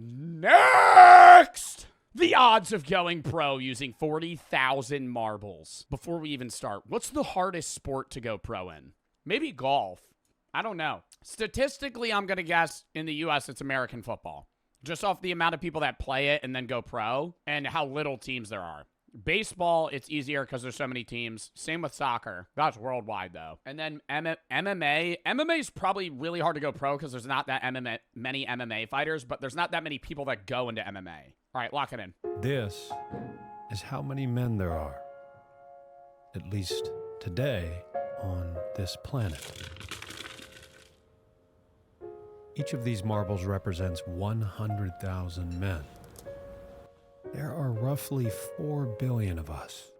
Next! The odds of going pro using 40,000 marbles. Before we even start, what's the hardest sport to go pro in? Maybe golf. I don't know. Statistically, I'm going to guess in the U.S. it's American football. Just off the amount of people that play it and then go pro and how little teams there are. Baseball, it's easier because there's so many teams. Same with soccer. That's worldwide, though. And then MMA. MMA is probably really hard to go pro because there's not that many MMA fighters, but there's not that many people that go into MMA. All right, lock it in. This is how many men there are, at least today, on this planet. Each of these marbles represents 100,000 men. There are roughly 4 billion of us.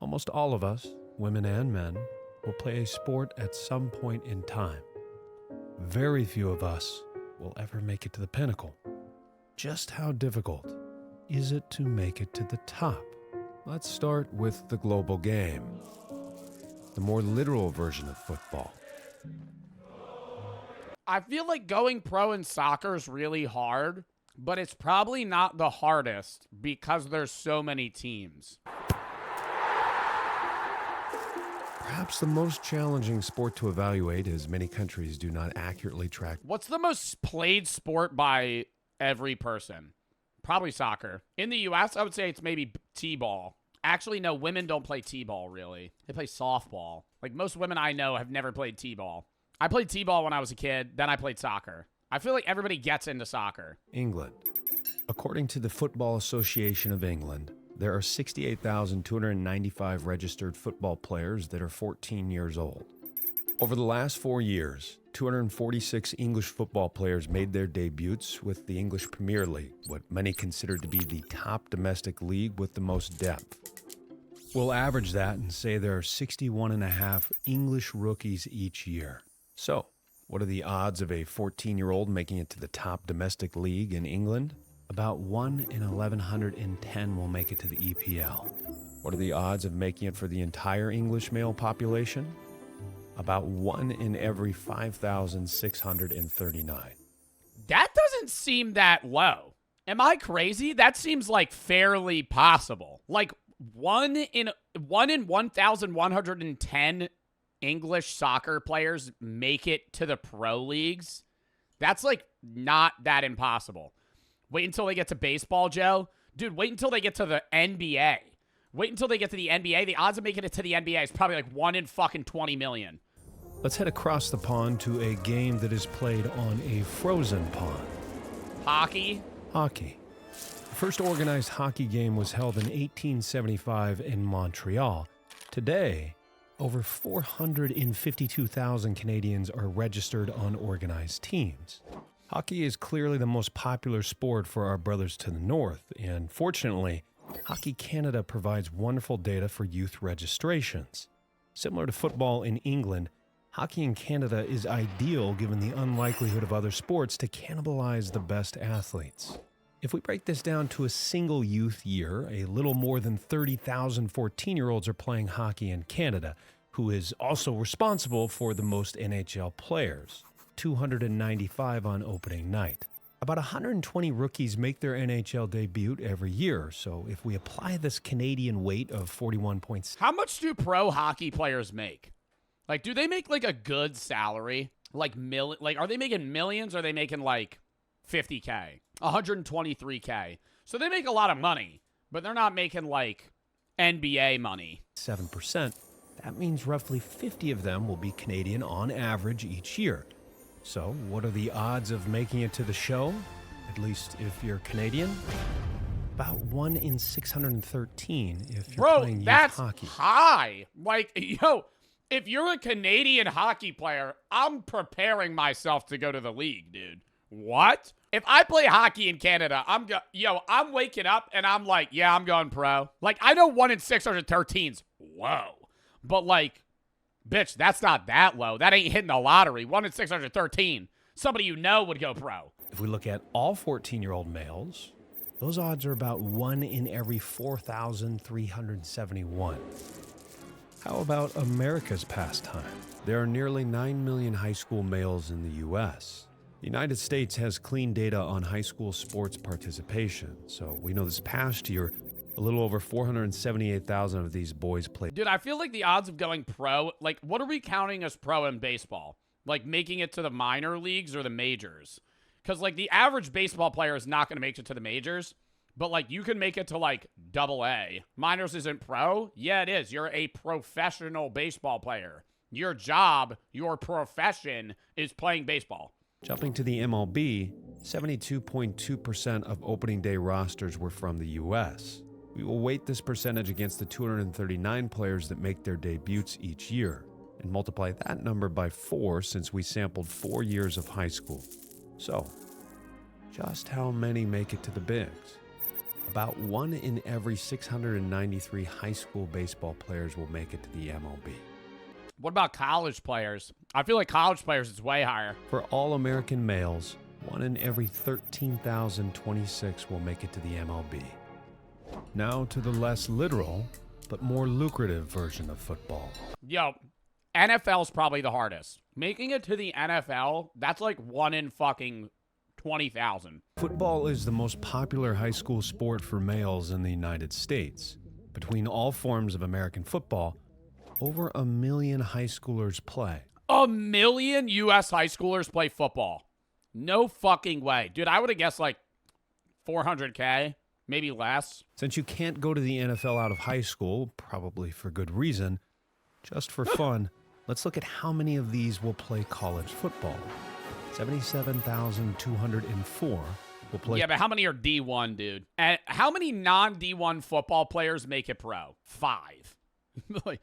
Almost all of us, women and men, will play a sport at some point in time. Very few of us will ever make it to the pinnacle. Just how difficult is it to make it to the top? Let's start with the global game, the more literal version of football. I feel like going pro in soccer is really hard, but it's probably not the hardest because there's so many teams. Perhaps the most challenging sport to evaluate, as many countries do not accurately track. What's the most played sport by every person? Probably soccer. In the U.S., I would say it's maybe t-ball. Actually, no, women don't play t-ball, really. They play softball. Like, most women I know have never played t-ball. I played t-ball when I was a kid, then I played soccer. I feel like everybody gets into soccer. England. According to the Football Association of England, there are 68,295 registered football players that are 14 years old. Over the last 4 years, 246 English football players made their debuts with the English Premier League, what many consider to be the top domestic league with the most depth. We'll average that and say there are 61.5 English rookies each year. So, what are the odds of a 14-year-old making it to the top domestic league in England? About 1 in 1,110 will make it to the EPL. What are the odds of making it for the entire English male population? About 1 in every 5,639. That doesn't seem that low. Am I crazy? That seems like fairly possible. Like 1 in 1,110 English soccer players make it to the pro leagues. That's like not that impossible. Wait until they get to baseball, Joe. Dude, wait until they get to the NBA. Wait until they get to the NBA. The odds of making it to the NBA is probably like 1 in fucking 20 million. Let's head across the pond to a game that is played on a frozen pond. Hockey? Hockey. The first organized hockey game was held in 1875 in Montreal. Today, over 452,000 Canadians are registered on organized teams. Hockey is clearly the most popular sport for our brothers to the north, and fortunately, Hockey Canada provides wonderful data for youth registrations. Similar to football in England, hockey in Canada is ideal given the unlikelihood of other sports to cannibalize the best athletes. If we break this down to a single youth year, a little more than 30,000 14-year-olds are playing hockey in Canada, who is also responsible for the most NHL players, 295 on opening night. About 120 rookies make their NHL debut every year, so if we apply this Canadian weight of 41 points... How much do pro hockey players make? Like, do they make like a good salary? Like, are they making millions or are they making like 50K? 123K. So they make a lot of money, but they're not making like NBA money. 7%. That means roughly 50 of them will be Canadian on average each year. So what are the odds of making it to the show? At least if you're Canadian? About 1 in 613 if you're playing youth hockey. Bro, that's high. Like, yo, if you're a Canadian hockey player, I'm preparing myself to go to the league, dude. What? If I play hockey in Canada, I'm waking up and I'm like, yeah, I'm going pro. Like, I know 1 in 613's whoa. But like, bitch, that's not that low. That ain't hitting the lottery. 1 in 613. Somebody you know would go pro. If we look at all 14-year-old males, those odds are about 1 in every 4,371. How about America's pastime? There are nearly 9 million high school males in the U.S. The United States has clean data on high school sports participation, so we know this past year, a little over 478,000 of these boys played. Dude, I feel like the odds of going pro, like, what are we counting as pro in baseball? Like, making it to the minor leagues or the majors? Because, like, the average baseball player is not going to make it to the majors, but, like, you can make it to, like, AA. Minors isn't pro? Yeah, it is. You're a professional baseball player. Your job, your profession is playing baseball. Jumping to the MLB, 72.2% of opening day rosters were from the U.S. We will weight this percentage against the 239 players that make their debuts each year and multiply that number by 4 since we sampled 4 years of high school. So, just how many make it to the bigs? About 1 in every 693 high school baseball players will make it to the MLB. What about college players? I feel like college players is way higher. For all American males, 1 in every 13,026 will make it to the MLB. Now to the less literal, but more lucrative version of football. Yo, NFL's probably the hardest. Making it to the NFL, that's like 1 in fucking 20,000. Football is the most popular high school sport for males in the United States. Between all forms of American football, over 1 million high schoolers play. 1 million U.S. high schoolers play football. No fucking way. Dude, I would have guessed like 400K, maybe less. Since you can't go to the NFL out of high school, probably for good reason, just for fun, let's look at how many of these will play college football. 77,204 will play. Yeah, but how many are D1, dude? And how many non-D1 football players make it pro? 5. Like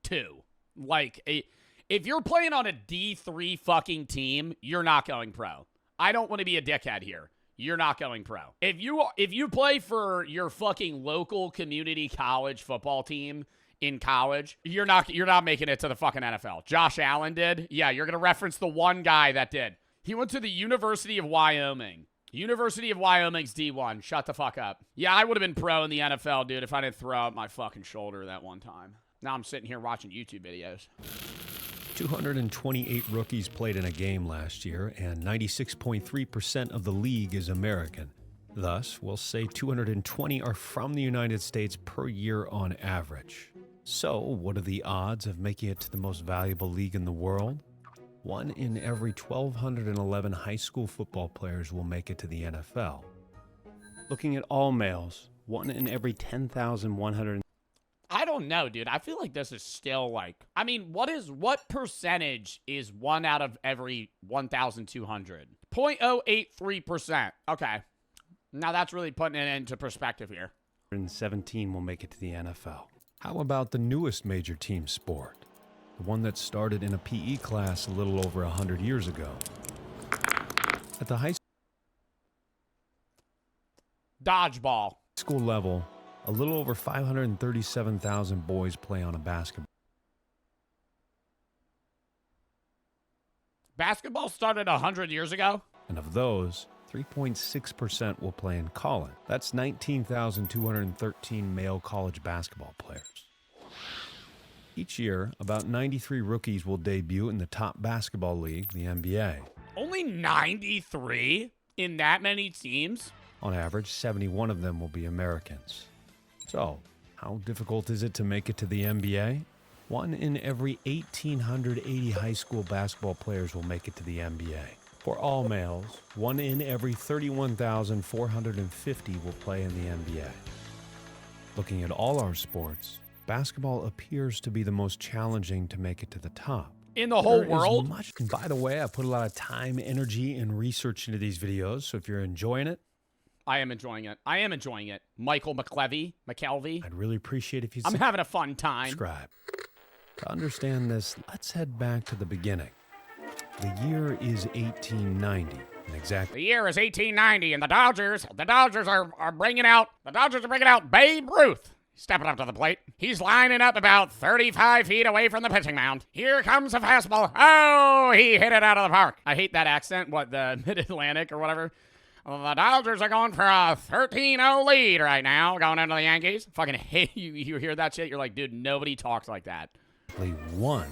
2. Like, if you're playing on a D3 fucking team, you're not going pro. I don't want to be a dickhead here. You're not going pro. If you play for your fucking local community college football team in college, you're not making it to the fucking NFL. Josh Allen did. Yeah, you're going to reference the one guy that did. He went to the University of Wyoming. University of Wyoming's D1. Shut the fuck up. Yeah, I would have been pro in the NFL, dude, if I didn't throw out my fucking shoulder that one time. Now I'm sitting here watching YouTube videos. 228 rookies played in a game last year, and 96.3% of the league is American. Thus, we'll say 220 are from the United States per year on average. So, what are the odds of making it to the most valuable league in the world? 1 in every 1,211 high school football players will make it to the NFL. Looking at all males, 1 in every 10,100. I don't know, dude. I feel like this is still like, I mean, what percentage is 1 out of every 1,200? 0.083%. Okay. Now that's really putting it into perspective here. 17 will make it to the NFL. How about the newest major team sport? The one that started in a PE class a little over 100 years ago. At the high Dodgeball. school level, a little over 537,000 boys play on a basketball. Basketball started 100 years ago? And of those, 3.6% will play in college. That's 19,213 male college basketball players. Each year, about 93 rookies will debut in the top basketball league, the NBA. Only 93 in that many teams? On average, 71 of them will be Americans. So, how difficult is it to make it to the NBA? 1 in every 1,880 high school basketball players will make it to the NBA. For all males, 1 in every 31,450 will play in the NBA. Looking at all our sports, basketball appears to be the most challenging to make it to the top. In the whole There is world? much, and by the way, I put a lot of time, energy, and research into these videos, so if you're enjoying it, I am enjoying it. I am enjoying it. Michael McKelvey. I'd really appreciate if you I'm having a fun time. subscribe. To understand this, let's head back to the beginning. The year is 1890, and exactly The year is 1890, and the Dodgers are bringing out Babe Ruth. Stepping up to the plate. He's lining up about 35 feet away from the pitching mound. Here comes a fastball. Oh, he hit it out of the park. I hate that accent. What, the Mid-Atlantic or whatever? The Dodgers are going for a 13-0 lead right now, going into the Yankees. Fucking hate you. You hear that shit? You're like, dude, nobody talks like that. one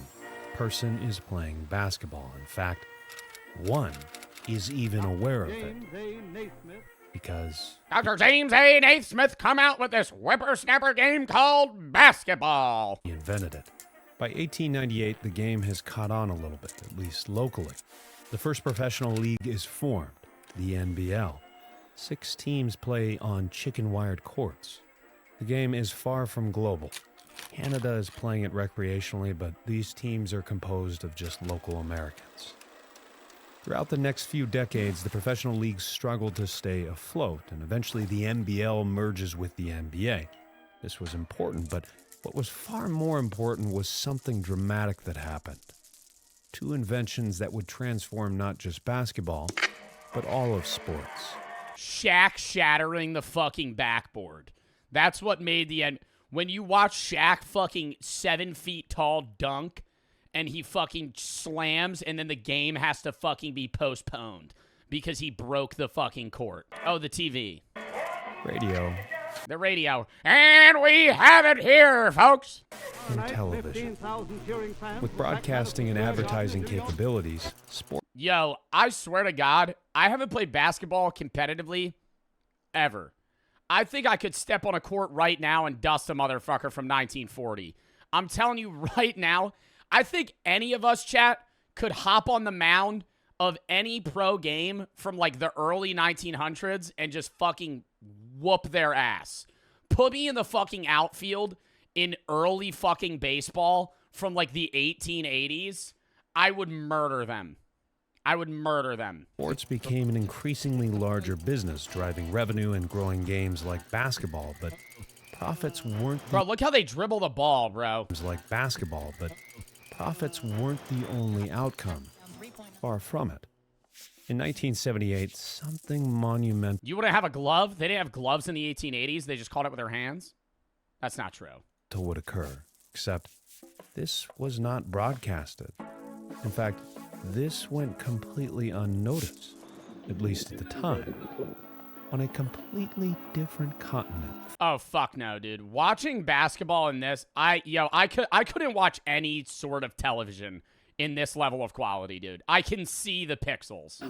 person is playing basketball. In fact, 1 is even aware of it. Because Dr. James A. Naismith come out with this whippersnapper game called basketball. he invented it. By 1898, the game has caught on a little bit, at least locally. The first professional league is formed, the NBL. 6 teams play on chicken-wired courts. The game is far from global. Canada is playing it recreationally, but these teams are composed of just local Americans. Throughout the next few decades, the professional leagues struggled to stay afloat, and eventually the NBL merges with the NBA. This was important, but what was far more important was something dramatic that happened. 2 inventions that would transform not just basketball, but all of sports. Shaq shattering the fucking backboard. That's what made the end. When you watch Shaq fucking 7 feet tall dunk and he fucking slams and then the game has to fucking be postponed because he broke the fucking court. Oh, the TV. Radio. The radio. And we have it here, folks. And television. With broadcasting and advertising capabilities, sport. Yo, I swear to God, I haven't played basketball competitively ever. I think I could step on a court right now and dust a motherfucker from 1940. I'm telling you right now, I think any of us, chat, could hop on the mound of any pro game from like the early 1900s and just fucking whoop their ass. Put me in the fucking outfield in early fucking baseball from like the 1880s. I would murder them. I would murder them. Sports became an increasingly larger business, driving revenue and growing games like basketball, but profits weren't Bro, look how they dribble the ball, bro. like basketball, but profits weren't the only outcome. Far from it. In 1978, something monumental You wouldn't have a glove? They didn't have gloves in the 1880s. They just caught it with their hands? That's not true. would occur, except this was not broadcasted. In fact, this went completely unnoticed, at least at the time, on a completely different continent. Oh, fuck no, dude. Watching basketball in this, I couldn't watch any sort of television in this level of quality, dude. I can see the pixels.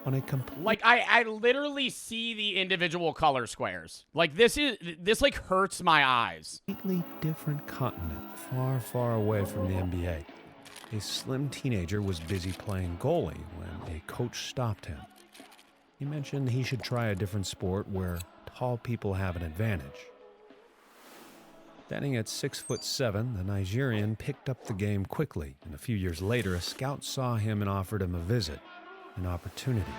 On a complete... Like, I literally see the individual color squares. Like, this like hurts my eyes. Completely different continent, far, far away from the NBA. A slim teenager was busy playing goalie when a coach stopped him. He mentioned he should try a different sport where tall people have an advantage. Standing at 6'7", the Nigerian picked up the game quickly, and a few years later, a scout saw him and offered him a visit, an opportunity.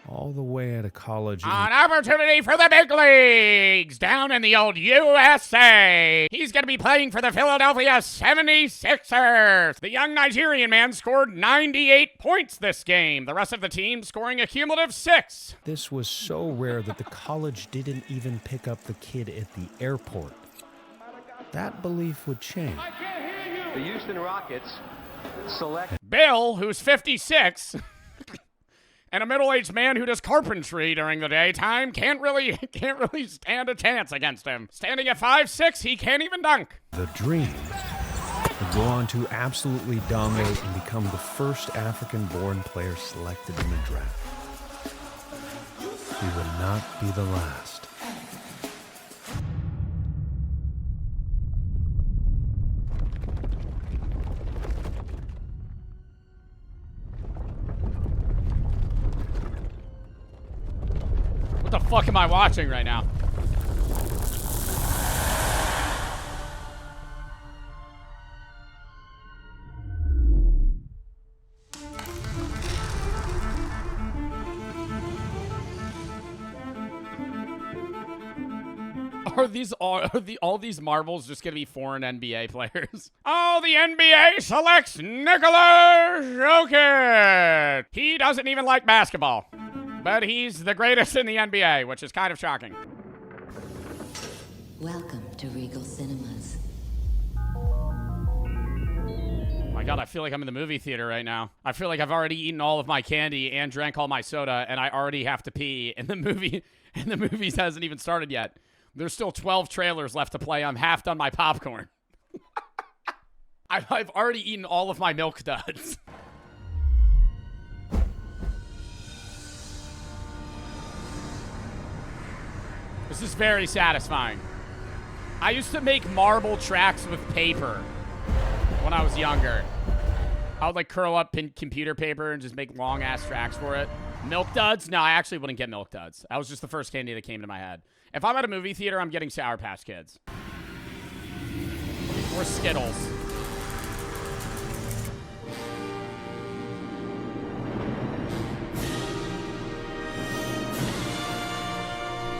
All the way at a college... An opportunity for the big leagues down in the old USA. He's going to be playing for the Philadelphia 76ers. The young Nigerian man scored 98 points this game. The rest of the team scoring a cumulative 6. This was so rare that the college didn't even pick up the kid at the airport. That belief would change. The Houston Rockets select Bill, who's 56... and a middle-aged man who does carpentry during the daytime can't really stand a chance against him. Standing at 5'6", he can't even dunk. The dream would go on to absolutely dominate and become the first African-born player selected in the draft. He would not be the last. What the fuck am I watching right now? Are all these marbles just gonna be foreign NBA players? Oh, the NBA selects Nikola Jokic. He doesn't even like basketball. But he's the greatest in the NBA, which is kind of shocking. Welcome to Regal Cinemas. Oh my God, I feel like I'm in the movie theater right now. I feel like I've already eaten all of my candy and drank all my soda, and I already have to pee. And the movie hasn't even started yet. There's still 12 trailers left to play. I'm half done my popcorn. I've already eaten all of my milk duds. This is very satisfying. I used to make marble tracks with paper when I was younger. I would like curl up computer paper and just make long ass tracks for it. Milk Duds? No, I actually wouldn't get Milk Duds. That was just the first candy that came to my head. If I'm at a movie theater, I'm getting Sour Patch Kids. Or Skittles.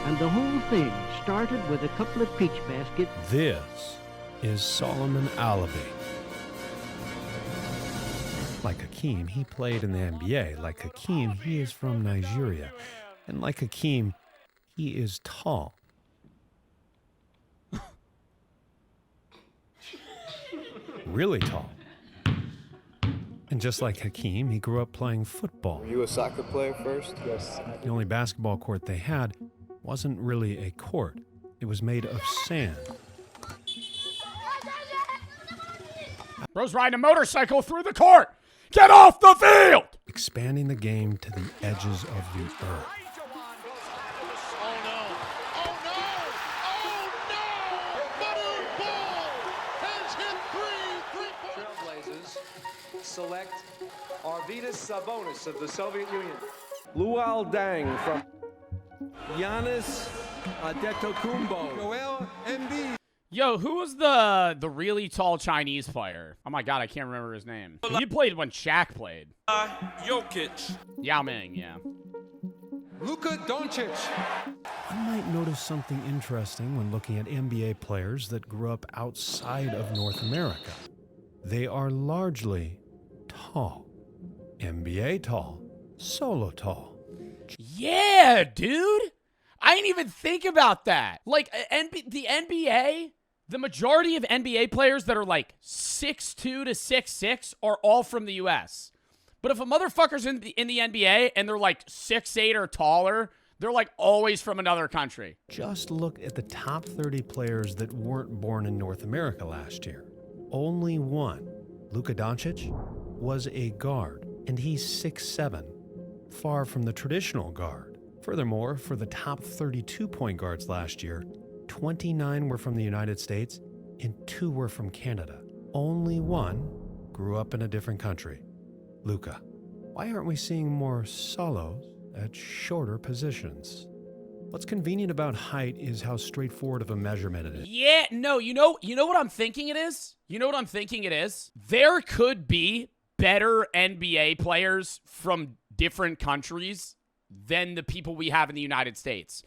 And the whole thing started with a couple of peach baskets. This is Solomon Alabi. Like Hakeem, he played in the NBA. Like Hakeem, he is from Nigeria. And like Hakeem, he is tall. Really tall. And just like Hakeem, he grew up playing football. Were you a soccer player first? Yes. The only basketball court they had wasn't really a court. It was made of sand. Bro's riding a motorcycle through the court. Get off the field! Expanding the game to the edges of the earth. Trailblazers select Arvydas Sabonis of the Soviet Union. Luol Deng from Giannis Antetokounmpo. Joel Embiid. Yo, who was the really tall Chinese player? Oh my god, I can't remember his name. He played when Shaq played. Jokic. Yao Ming, yeah. Luka Doncic. One might notice something interesting when looking at NBA players that grew up outside of North America. They are largely tall. NBA tall. Solo tall. Yeah, dude. I didn't even think about that. Like, the NBA, the majority of NBA players that are like 6'2 to 6'6 are all from the U.S. But if a motherfucker's in the NBA and they're like 6'8 or taller, they're like always from another country. Just look at the top 30 players that weren't born in North America last year. Only one, Luka Doncic, was a guard, and he's 6'7", far from the traditional guard. Furthermore, for the top 32 point guards last year, 29 were from the United States and 2 were from Canada. Only one grew up in a different country. Luka. Why aren't we seeing more solos at shorter positions? What's convenient about height is how straightforward of a measurement it is. Yeah, no, you know what I'm thinking it is? You know what I'm thinking it is? There could be better NBA players from different countries than the people we have in the United States.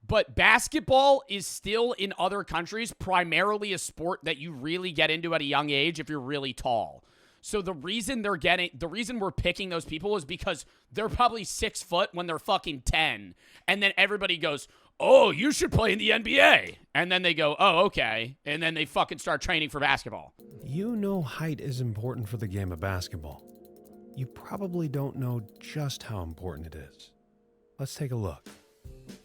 But basketball is still in other countries primarily a sport that you really get into at a young age if you're really tall. So the reason we're picking those people is because they're probably 6 foot when they're fucking 10. And then everybody goes, oh, you should play in the NBA. And then they go, oh, okay. And then they fucking start training for basketball. You know height is important for the game of basketball. You probably don't know just how important it is. Let's take a look.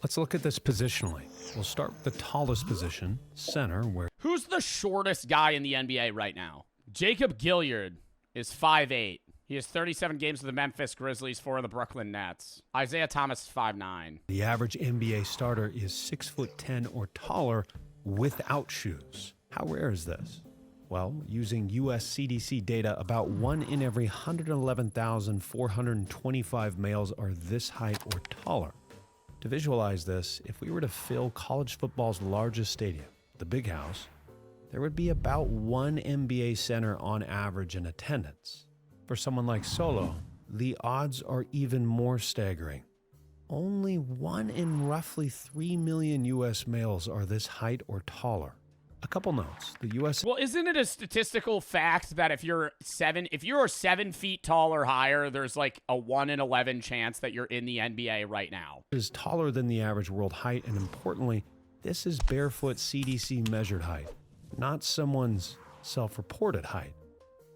Let's look at this positionally. We'll start with the tallest position, center, where... Who's the shortest guy in the NBA right now? Jacob Gilyard is 5'8". He has 37 games with the Memphis Grizzlies, 4 of the Brooklyn Nets. Isaiah Thomas is 5'9". The average NBA starter is 6'10" or taller without shoes. How rare is this? Well, using US CDC data, about 1 in every 111,425 males are this height or taller. To visualize this, if we were to fill college football's largest stadium, the Big House, there would be about 1 NBA center on average in attendance. For someone like Solo, the odds are even more staggering. Only 1 in roughly 3 million US males are this height or taller. A couple notes. The US... Well, isn't it a statistical fact that if you're 7 feet tall or higher, there's like a 1 in 11 chance that you're in the NBA right now? Is taller than the average world height, and importantly, this is barefoot CDC measured height, not someone's self-reported height.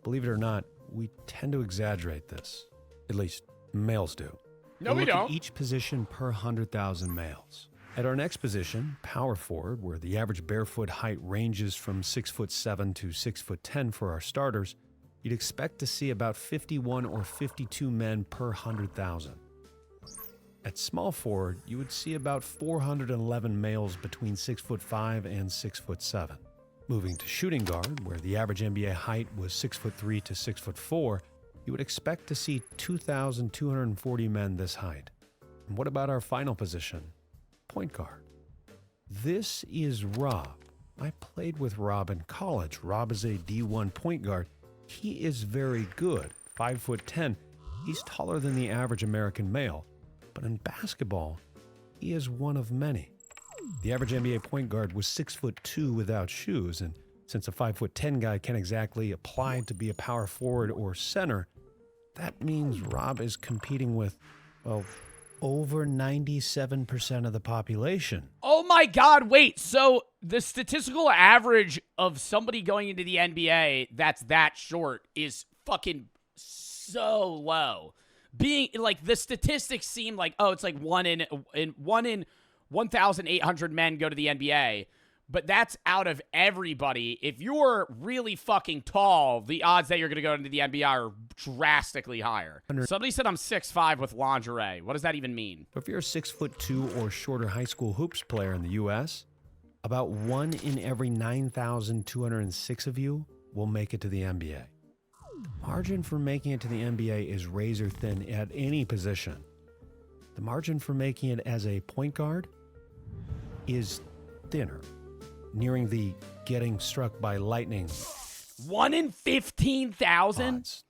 Believe it or not, we tend to exaggerate this. At least males do. No, we look don't. At each position per 100,000 males. At our next position, power forward, where the average barefoot height ranges from 6'7" to 6'10" for our starters, you'd expect to see about 51 or 52 men per 100,000. At small forward, you would see about 411 males between 6'5" and 6'7". Moving to shooting guard, where the average NBA height was 6'3" to 6'4", you would expect to see 2,240 men this height. And what about our final position, point guard? This is Rob. I played with Rob in college. Rob is a D1 point guard. He is very good, 5'10". He's taller than the average American male. But in basketball, he is one of many. The average NBA point guard was 6'2" without shoes, and since a 5'10" guy can't exactly apply to be a power forward or center, that means Rob is competing with, well, over 97% of the population. Oh my God, wait. So the statistical average of somebody going into the NBA that's that short is fucking so low. Being like, the statistics seem like, oh, it's like one in 1,800 men go to the NBA, but that's out of everybody. If you're really fucking tall, the odds that you're going to go into the NBA are drastically higher. Somebody said I'm 6'5" with lingerie. What does that even mean? If you're a 6'2" or shorter high school hoops player in the U.S., about 1 in every 9,206 of you will make it to the NBA. The margin for making it to the NBA is razor thin at any position. The margin for making it as a point guard is thinner, nearing the getting struck by lightning. 1 in 15,000? Odds.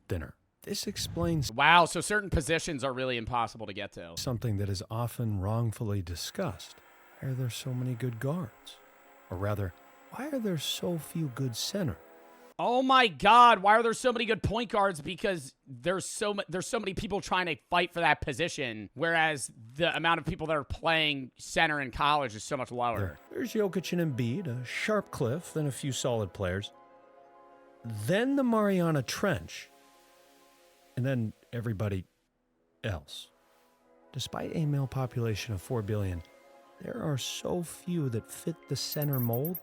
Thinner. This explains Wow, so certain positions are really impossible to get to. something that is often wrongfully discussed. Why are there so many good guards? Or rather, why are there so few good centers? Oh my God, why are there so many good point guards? Because there's so many people trying to fight for that position, whereas the amount of people that are playing center in college is so much lower. There's Jokic and Embiid, a sharp cliff, then a few solid players. Then the Mariana Trench. And then everybody else. Despite a male population of 4 billion, there are so few that fit the center mold,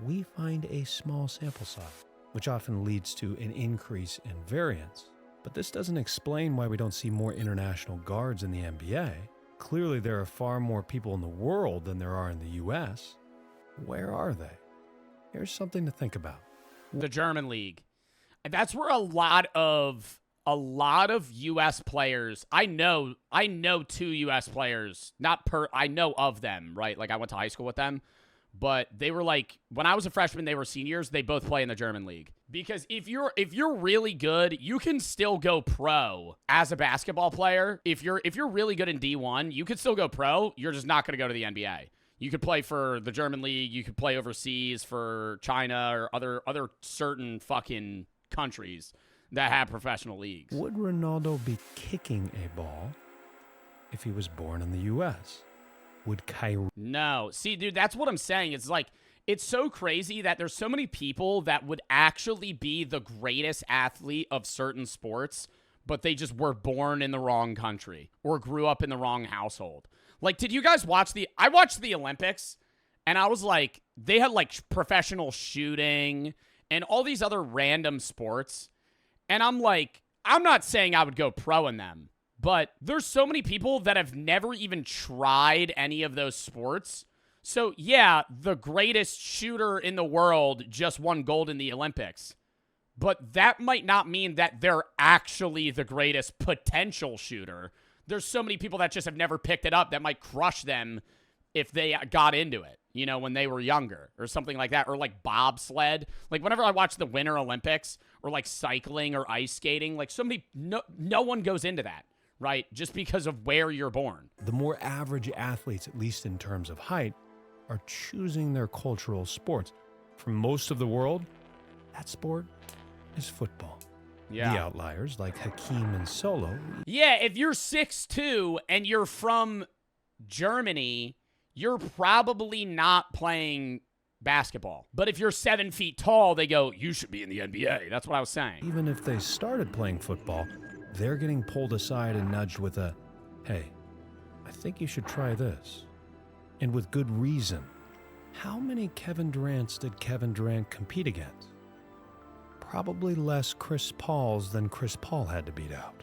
we find a small sample size, which often leads to an increase in variance. But this doesn't explain why we don't see more international guards in the NBA. Clearly, there are far more people in the world than there are in the US. Where are they? Here's something to think about. The German league. And that's where a lot of US players, I know 2 US players, I know of them, right? Like I went to high school with them. But they were like, when I was a freshman, they were seniors. They both play in the German league. Because if you're really good, you can still go pro as a basketball player. If you're really good in D1, you could still go pro. You're just not going to go to the NBA. You could play for the German league. You could play overseas for China or other certain fucking countries that have professional leagues. Would Ronaldo be kicking a ball if he was born in the U.S.? Would Kyrie? No. See, dude, that's what I'm saying. It's like, it's so crazy that there's so many people that would actually be the greatest athlete of certain sports, but they just were born in the wrong country or grew up in the wrong household. Like, did you guys I watched the Olympics, and I was like, they had like professional shooting and all these other random sports. And I'm like, I'm not saying I would go pro in them, but there's so many people that have never even tried any of those sports. So, yeah, the greatest shooter in the world just won gold in the Olympics. But that might not mean that they're actually the greatest potential shooter. There's so many people that just have never picked it up that might crush them if they got into it, you know, when they were younger or something like that. Or like bobsled. Like whenever I watch the Winter Olympics or like cycling or ice skating, like no one goes into that. Right? Just because of where you're born. The more average athletes, at least in terms of height, are choosing their cultural sports. For most of the world, that sport is football. Yeah. The outliers, like Hakeem and Solo. Yeah, if you're 6'2" and you're from Germany, you're probably not playing basketball. But if you're 7 feet tall, they go, you should be in the NBA. That's what I was saying. Even if they started playing football, they're getting pulled aside and nudged with a, hey, I think you should try this. And with good reason. How many Kevin Durants did Kevin Durant compete against? Probably less Chris Pauls than Chris Paul had to beat out.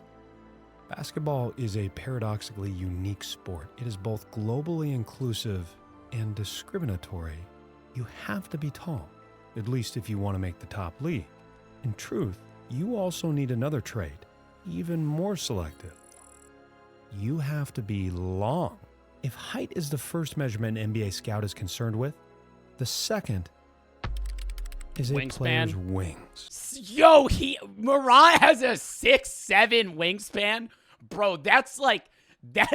Basketball is a paradoxically unique sport. It is both globally inclusive and discriminatory. You have to be tall, at least if you want to make the top league. In truth, you also need another trait, even more selective. You have to be long. If height is the first measurement an NBA scout is concerned with, the second is a player's wings. Yo, Mariah has a 6'7" wingspan. Bro, that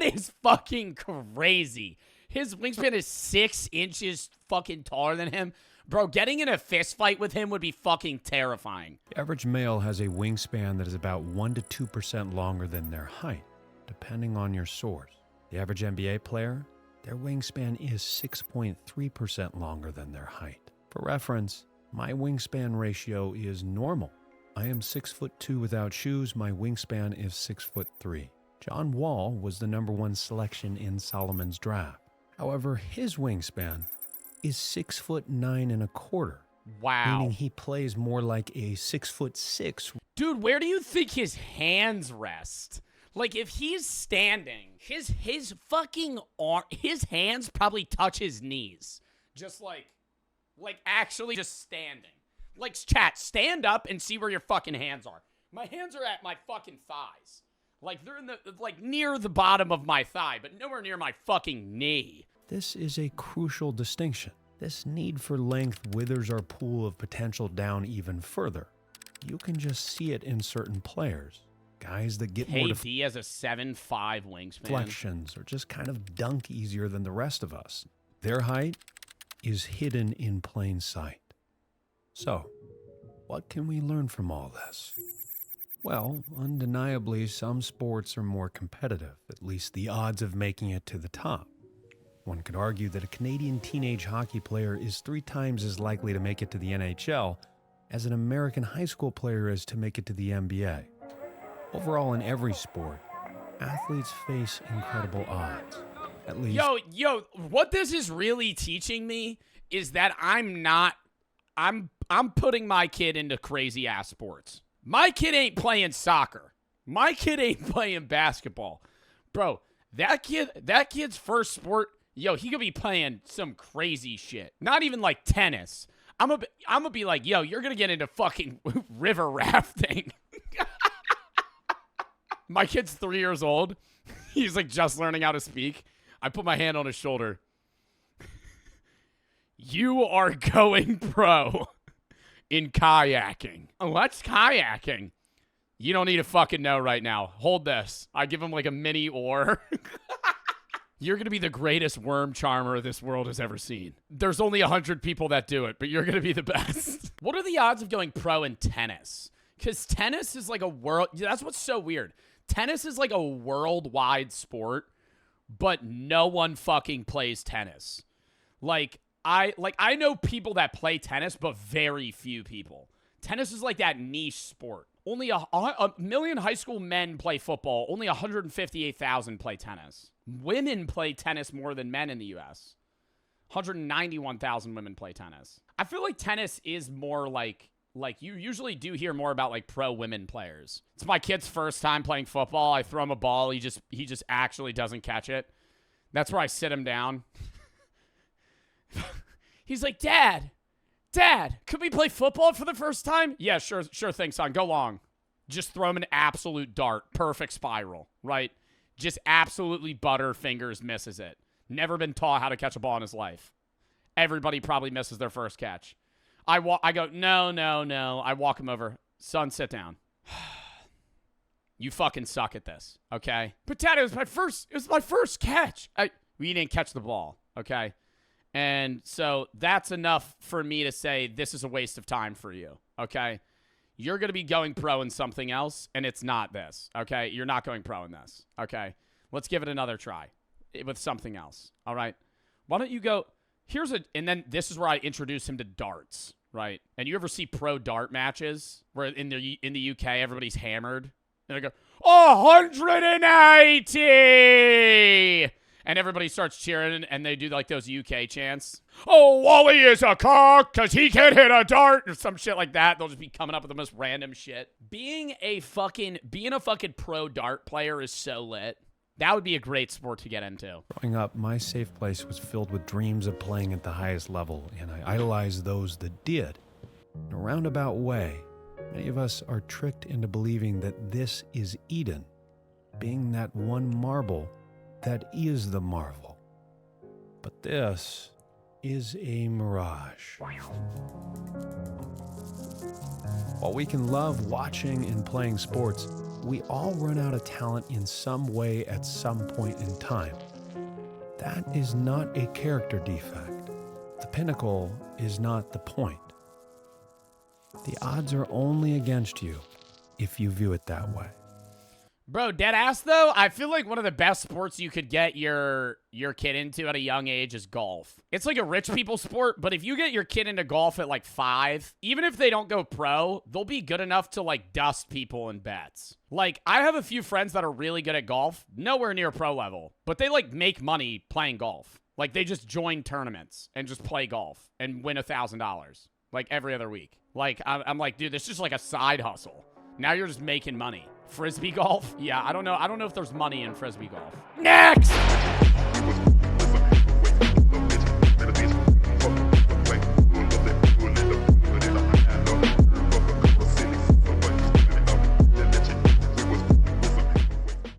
is fucking crazy. His wingspan is 6 inches fucking taller than him. Bro, getting in a fist fight with him would be fucking terrifying. The average male has a wingspan that is about 1 to 2% longer than their height, depending on your source. The average NBA player, their wingspan is 6.3% longer than their height. For reference, my wingspan ratio is normal. I am 6'2" without shoes. My wingspan is 6'3". John Wall was the #1 selection in Solomon's draft. However, his wingspan is 6'9.25". Wow. Meaning he plays more like a 6'6". Dude, where do you think his hands rest? Like, if he's standing, his fucking arm, his hands probably touch his knees. Just like actually just standing. Like, chat, stand up and see where your fucking hands are. My hands are at my fucking thighs. Like, they're in the, like, near the bottom of my thigh, but nowhere near my fucking knee. This is a crucial distinction. This need for length withers our pool of potential down even further. You can just see it in certain players. Guys that get more KD has a 7'5" wingspan. deflections or just kind of dunk easier than the rest of us. Their height is hidden in plain sight. So, what can we learn from all this? Well, undeniably, some sports are more competitive, at least the odds of making it to the top. One could argue that a Canadian teenage hockey player is 3 times as likely to make it to the NHL as an American high school player is to make it to the NBA. Overall, in every sport, athletes face incredible odds. At least... Yo, what this is really teaching me is that I'm putting my kid into crazy-ass sports. My kid ain't playing soccer. My kid ain't playing basketball. Bro, that kid's first sport, yo, he could be playing some crazy shit. Not even like tennis. I'm gonna be like, yo, you're gonna get into fucking river rafting. My kid's 3 years old. He's like just learning how to speak. I put my hand on his shoulder. You are going pro in kayaking. Oh, what's kayaking? You don't need to fucking know right now. Hold this. I give him like a mini oar. You're going to be the greatest worm charmer this world has ever seen. There's only 100 people that do it, but you're going to be the best. What are the odds of going pro in tennis? Because tennis is like a world... That's what's so weird. Tennis is like a worldwide sport, but no one fucking plays tennis. I know people that play tennis, but very few people. Tennis is like that niche sport. Only a million high school men play football. Only 158,000 play tennis. Women play tennis more than men in the U.S. 191,000 women play tennis. I feel like tennis is more like you usually do hear more about like pro women players. It's my kid's first time playing football. I throw him a ball. He just actually doesn't catch it. That's where I sit him down. He's like, Dad, could we play football for the first time? Yeah, sure thing, son. Go long. Just throw him an absolute dart. Perfect spiral, right? Just absolutely butterfingers misses it. Never been taught how to catch a ball in his life. Everybody probably misses their first catch. I go, no. I walk him over. Son, sit down. You fucking suck at this, okay? But Dad, it was my first catch. We didn't catch the ball, okay? And so that's enough for me to say this is a waste of time for you, okay? You're going to be going pro in something else, and it's not this, okay? You're not going pro in this, okay? Let's give it another try with something else, all right? Why don't you go, and then this is where I introduce him to darts, right? And you ever see pro dart matches where in the UK, everybody's hammered? And they go, 180! And everybody starts cheering, and they do like those UK chants. Oh, Wally is a cock because he can hit a dart or some shit like that. They'll just be coming up with the most random shit. Being a fucking pro dart player is so lit. That would be a great sport to get into. Growing up, my safe place was filled with dreams of playing at the highest level, and I idolized those that did. In a roundabout way, many of us are tricked into believing that this is Eden, being that one marble that is the marvel. But this is a mirage. While we can love watching and playing sports, we all run out of talent in some way at some point in time. That is not a character defect. The pinnacle is not the point. The odds are only against you if you view it that way. Bro, dead ass though, I feel like one of the best sports you could get your kid into at a young age is golf. It's like a rich people sport, but if you get your kid into golf at like 5, even if they don't go pro, they'll be good enough to like dust people in bets. Like, I have a few friends that are really good at golf, nowhere near pro level, but they like make money playing golf. Like, they just join tournaments and just play golf and win $1,000 like every other week. Like, I'm like, dude, this is just like a side hustle. Now you're just making money. Frisbee golf? Yeah, I don't know if there's money in Frisbee golf. Next!